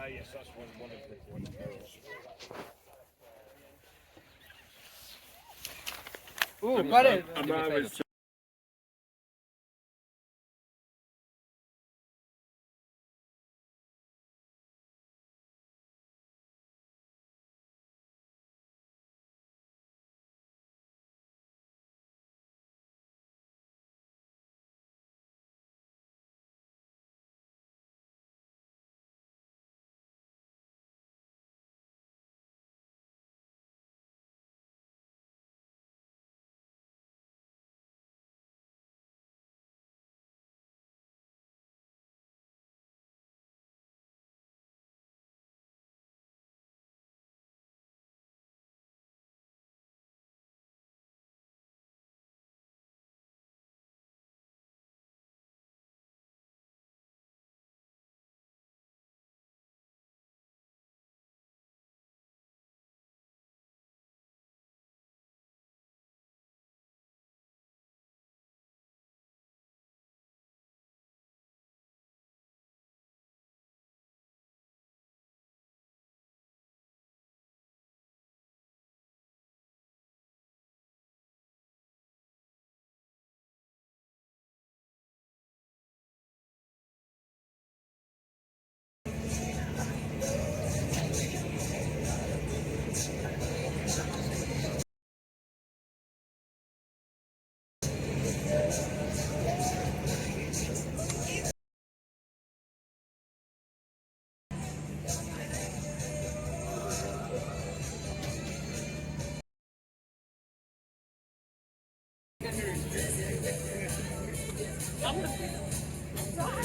Yes, that's one of the ones. Oh, got it.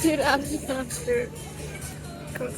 Dude, I'm just after cook.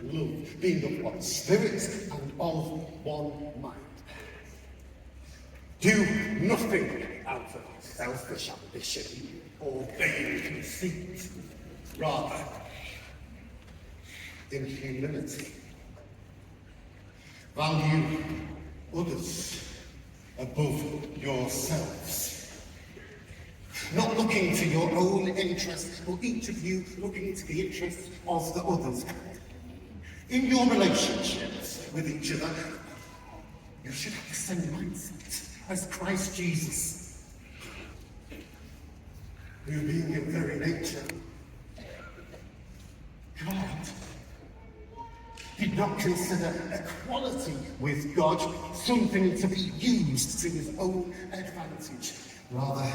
Love, being of one spirit and of one mind. Do nothing out of selfish ambition or vain conceit, rather, in humility. Value others above yourselves. Not looking to your own interests, but each of you looking to the interests of the others. In your relationships with each other, you should have the same mindset as Christ Jesus, who being in very nature God, did not consider equality with God something to be used to his own advantage. Rather,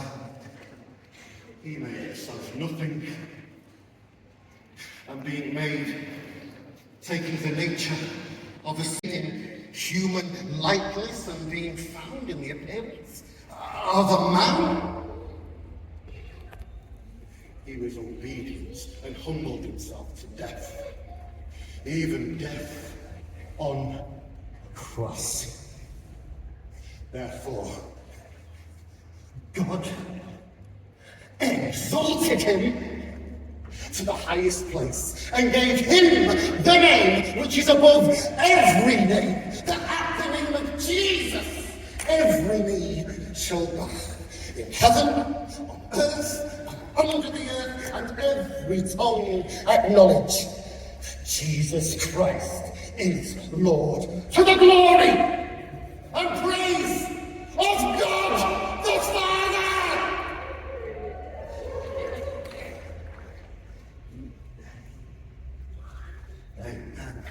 he made himself nothing, and being made, taking the nature of a human likeness and being found in the appearance of a man, he was obedient and humbled himself to death, even death on a cross. Therefore, God exalted him to the highest place and gave him the name which is above every name, that at the name of Jesus every knee shall bow, in heaven, on earth, and under the earth, and every tongue acknowledge Jesus Christ is Lord, to the glory and praise of God the Father. Amen.